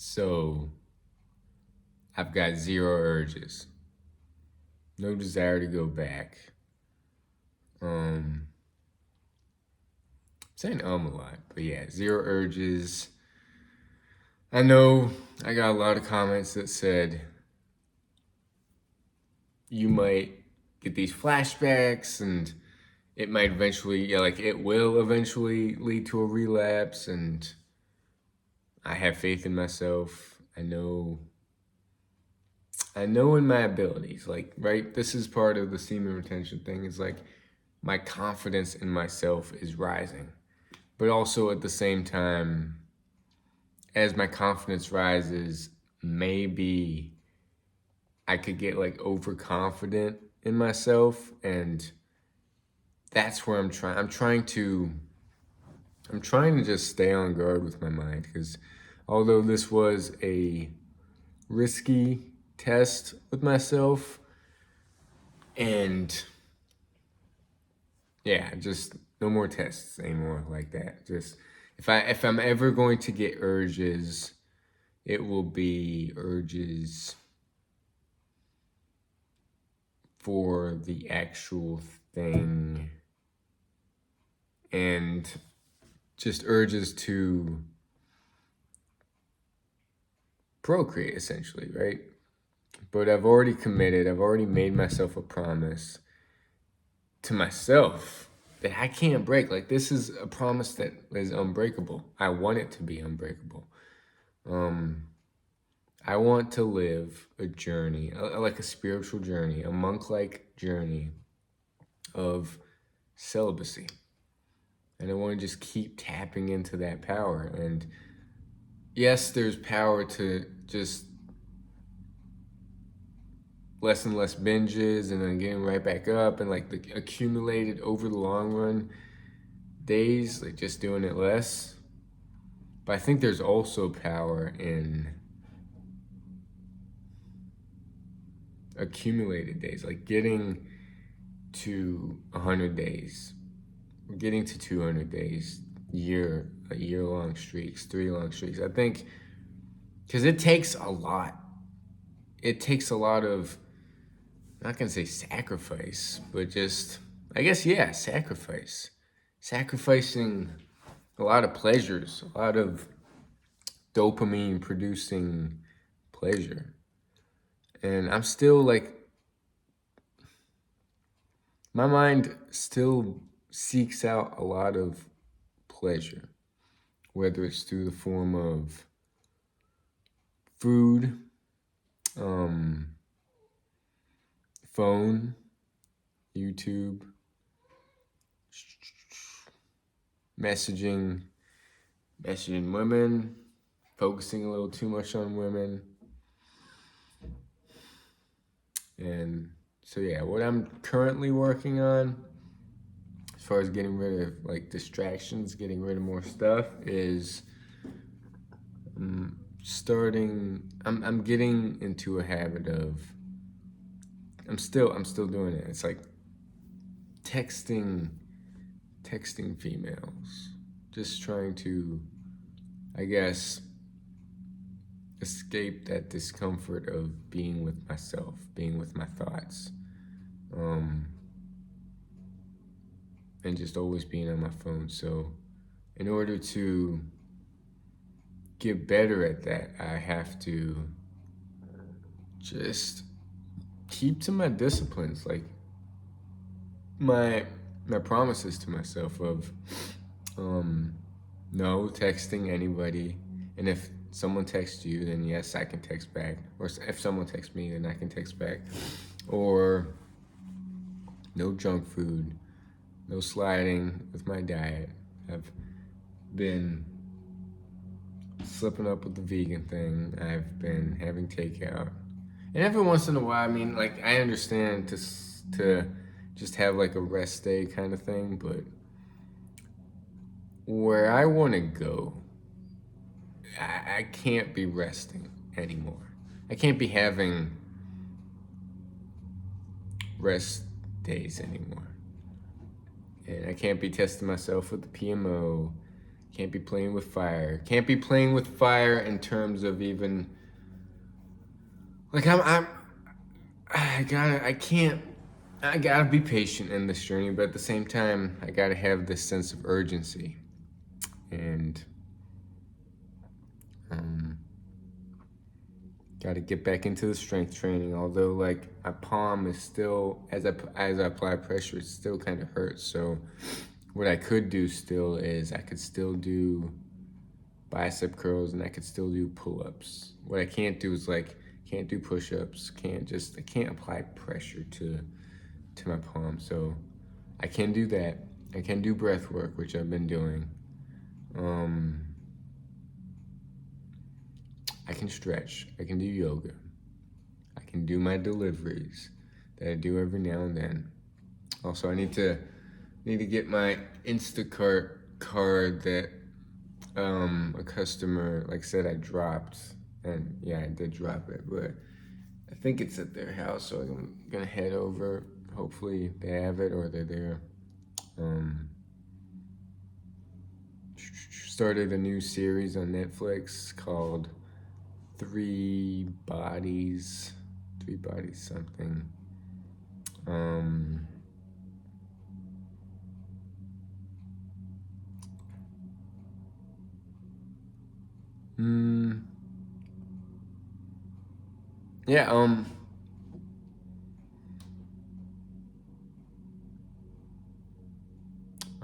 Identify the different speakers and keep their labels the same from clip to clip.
Speaker 1: So I've got zero urges, no desire to go back. I'm saying a lot, but yeah, zero urges. I know I got a lot of comments that said you might get these flashbacks and it might eventually, yeah, like it will eventually lead to a relapse. And I have faith in myself. I know in my abilities, like, right? This is part of the semen retention thing. Is like my confidence in myself is rising. But also at the same time, as my confidence rises, maybe I could get like overconfident in myself, and that's where I'm trying to just stay on guard with my mind, because although this was a risky test with myself, and yeah, just no more tests anymore like that. Just if I'm ever going to get urges, it will be urges for the actual thing, and just urges to procreate, essentially, right? But I've already committed, I've already made myself a promise to myself that I can't break. Like, this is a promise that is unbreakable. I want it to be unbreakable. I want to live a journey, like a spiritual journey, a monk-like journey of celibacy. And I want to just keep tapping into that power. And yes, there's power to just less and less binges and then getting right back up, and like the accumulated over the long run days, like just doing it less. But I think there's also power in accumulated days, like getting to 100 days, getting to 200 days, a year long streaks, 3 long streaks. I think because it takes a lot. It takes a lot of, I'm not gonna say sacrifice, but just, I guess, yeah, sacrifice. Sacrificing a lot of pleasures, a lot of dopamine producing pleasure. And I'm still like, my mind still seeks out a lot of pleasure, whether it's through the form of food, um, phone, YouTube, messaging, messaging women, focusing a little too much on women. And so yeah, what I'm currently working on, as far as getting rid of like distractions, getting rid of more stuff, is I'm getting into a habit of, I'm still doing it. It's like texting females, just trying to, I guess, escape that discomfort of being with myself, being with my thoughts, and just always being on my phone. So in order to get better at that, I have to just keep to my disciplines, like my promises to myself of no texting anybody, and if someone texts you, then yes, I can text back, or if someone texts me, then I can text back, or no junk food, no sliding with my diet. I've been slipping up with the vegan thing. I've been having takeout, and every once in a while, I mean, like, I understand to just have like a rest day kind of thing, but where I want to go, I can't be resting anymore. I can't be having rest days anymore. And I can't be testing myself with the PMO. Can't be playing with fire. Can't be playing with fire in terms of even like I gotta be patient in this journey, but at the same time, I gotta have this sense of urgency. And um, got to get back into the strength training. Although, like, my palm is still, as I apply pressure, it still kind of hurts. So, what I could do still is I could still do bicep curls and I could still do pull-ups. What I can't do is like can't do push-ups. I can't apply pressure to my palm. So, I can do that. I can do breath work, which I've been doing. Um, I can stretch. I can do yoga. I can do my deliveries that I do every now and then. Also, I need to get my Instacart card that a customer like said I dropped, and yeah, I did drop it, but I think it's at their house, so I'm gonna head over. Hopefully, they have it or they're there. Um, Started a new series on Netflix called Three Bodies something. Um, mm, yeah, I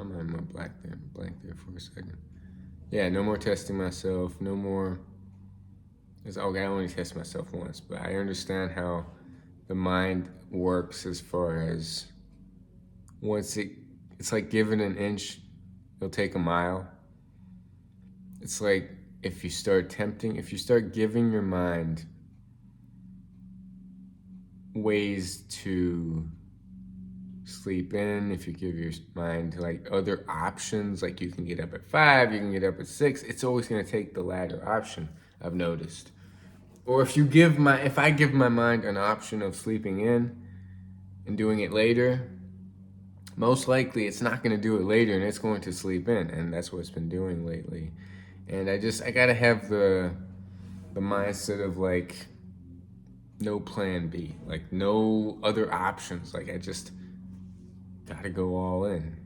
Speaker 1: might have blank there for a second. Yeah, no more testing myself, no more. Okay, I only test myself once, but I understand how the mind works as far as once it's like giving an inch, it'll take a mile. It's like if you start giving your mind ways to sleep in, if you give your mind like other options, like you can get up at 5, you can get up at 6, it's always going to take the latter option, I've noticed. Or if I give my mind an option of sleeping in and doing it later, most likely it's not going to do it later and it's going to sleep in, and that's what it's been doing lately. And I got to have the mindset of like no plan B, like no other options. Like I just got to go all in.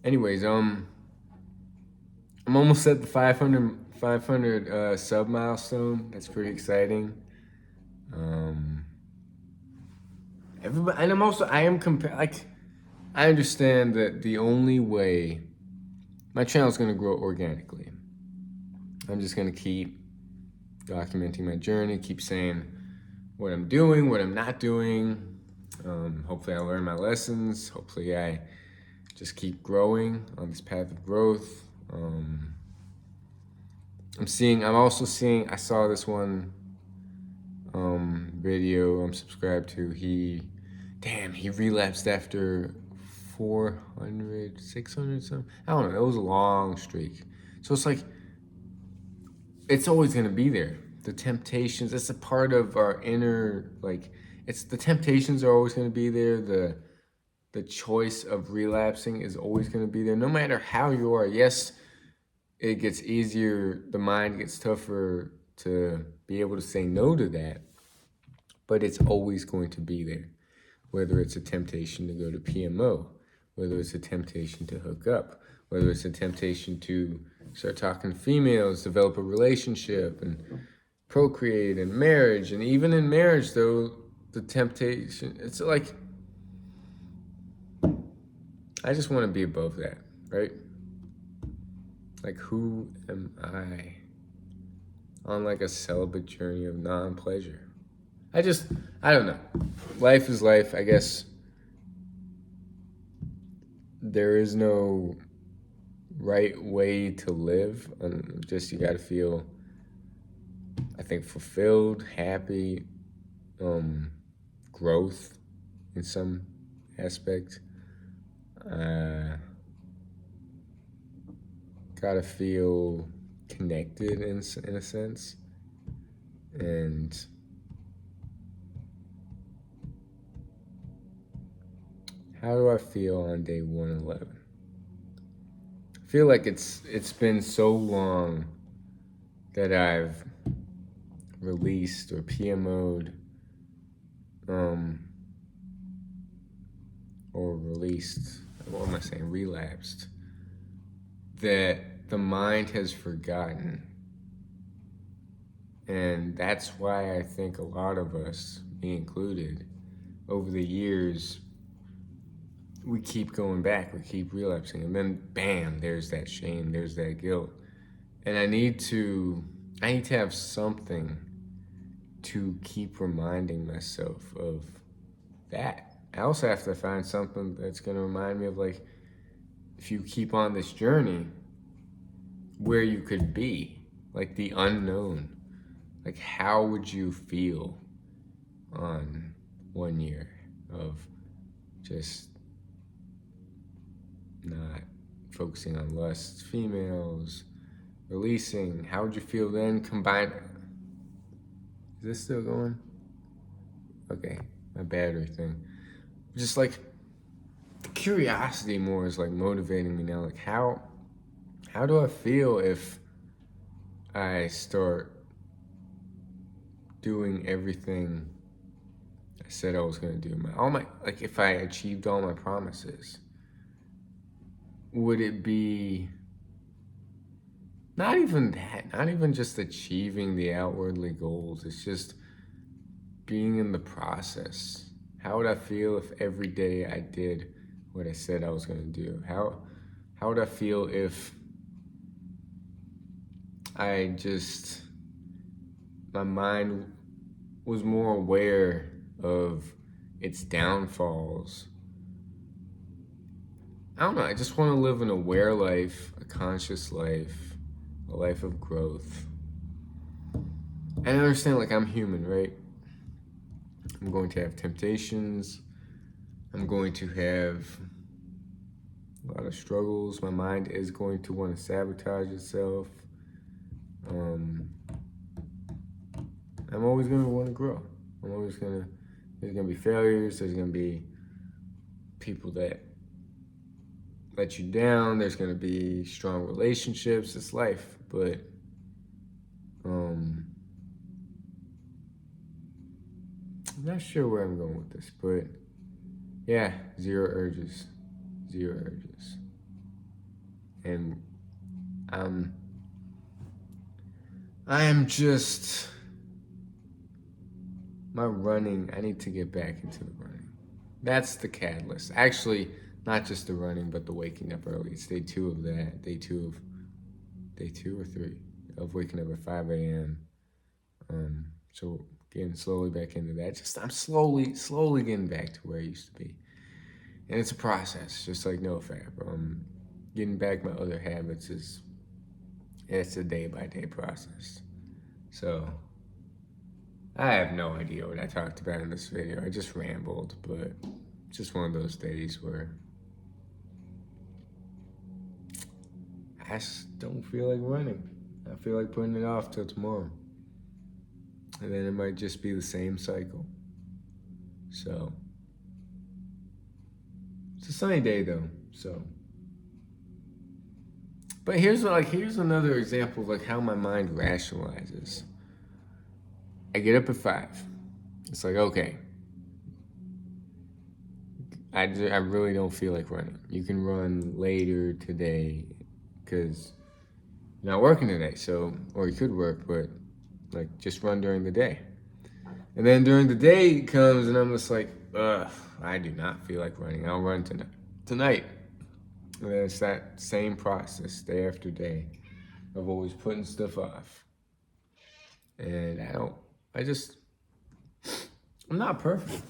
Speaker 1: Anyways, I'm almost at the 500 sub milestone. That's pretty exciting. Um, Everybody, and I am like, I understand that the only way my channel is going to grow organically. I'm just going to keep documenting my journey, keep saying what I'm doing, what I'm not doing. Hopefully, I learn my lessons. Hopefully, I just keep growing on this path of growth. I'm also seeing, I saw this one video I'm subscribed to. He relapsed after 400, 600 something. I don't know. It was a long streak. So it's like, it's always going to be there. The temptations, it's a part of our inner, like, the temptations are always going to be there. The choice of relapsing is always going to be there, no matter how you are. Yes, it gets easier, the mind gets tougher to be able to say no to that, but it's always going to be there. Whether it's a temptation to go to PMO, whether it's a temptation to hook up, whether it's a temptation to start talking to females, develop a relationship, and procreate, and marriage. And even in marriage, though, the temptation, it's like, I just want to be above that, right? Like, who am I on like a celibate journey of non-pleasure? I don't know. Life is life, I guess. There is no right way to live. Just you got to feel, I think, fulfilled, happy, growth in some aspect. Gotta feel connected in a sense. And how do I feel on day 111? I feel like it's been so long that I've released or PMO'd, or released, what am I saying, relapsed, that the mind has forgotten. And that's why I think a lot of us, me included, over the years, we keep going back, we keep relapsing, and then bam, there's that shame, there's that guilt. And I need to have something to keep reminding myself of that. I also have to find something that's going to remind me of, like, if you keep on this journey, where you could be, like the unknown. Like, how would you feel on 1 year of just not focusing on lust, females, releasing? How would you feel then combined? Is this still going? Okay, my battery thing. Just like the curiosity more is like motivating me now. Like, how do I feel if I start doing everything I said I was gonna do? Like, if I achieved all my promises, would it be not even that, not even just achieving the outwardly goals, it's just being in the process? How would I feel if every day I did what I said I was gonna do? How would I feel if I just, my mind was more aware of its downfalls? I don't know, I just want to live an aware life, a conscious life, a life of growth. And I understand, like, I'm human, right? I'm going to have temptations. I'm going to have a lot of struggles. My mind is going to want to sabotage itself. I'm always going to want to grow. There's going to be failures. There's going to be people that let you down. There's going to be strong relationships. It's life. But I'm not sure where I'm going with this. But yeah, zero urges. And I am just, my running, I need to get back into the running. That's the catalyst. Actually, not just the running, but the waking up early. It's day 2 of that. Day 2 or 3 of waking up at 5 a.m. So getting slowly back into that. I'm slowly getting back to where I used to be. And it's a process, just like NoFap. Getting back my other habits it's a day-by-day process. So I have no idea what I talked about in this video. I just rambled, but it's just one of those days where I just don't feel like running. I feel like putting it off till tomorrow. And then it might just be the same cycle. So it's a sunny day though, so. But here's another example of like how my mind rationalizes. I get up at 5. It's like, okay, I really don't feel like running. You can run later today because you're not working today, so, or you could work, but like just run during the day. And then during the day comes and I'm just like, ugh, I do not feel like running. I'll run tonight. And then it's that same process day after day of always putting stuff off. And I'm not perfect.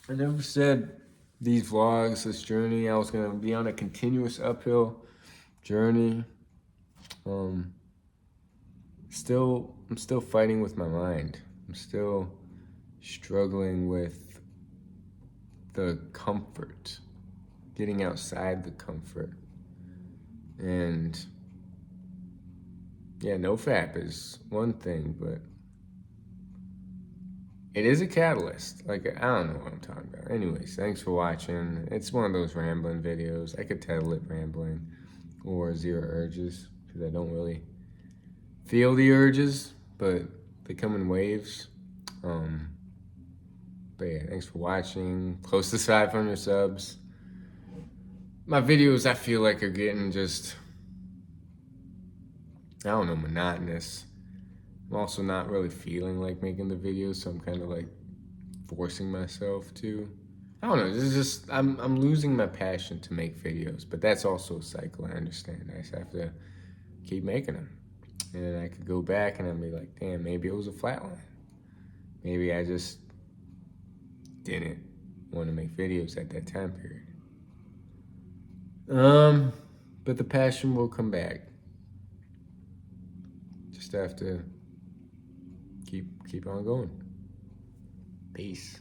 Speaker 1: I never said these vlogs, this journey, I was gonna be on a continuous uphill journey. I'm still fighting with my mind. I'm still struggling with the comfort, getting outside the comfort. And Yeah, NoFap is one thing, but it is a catalyst. Like, I don't know what I'm talking about. Anyways, thanks for watching. It's one of those rambling videos. I could title it Rambling or Zero Urges because I don't really feel the urges, but they come in waves. Um, but yeah, thanks for watching. Close to 500 subs. My videos, I feel like, are getting just, I don't know, monotonous. I'm also not really feeling like making the videos, so I'm kind of like forcing myself to. I don't know. This is just I'm losing my passion to make videos, but that's also a cycle. I understand. I just have to keep making them, and then I could go back and I'd be like, damn, maybe it was a flat line. Maybe I just didn't want to make videos at that time period. But the passion will come back. Just have to keep on going. Peace.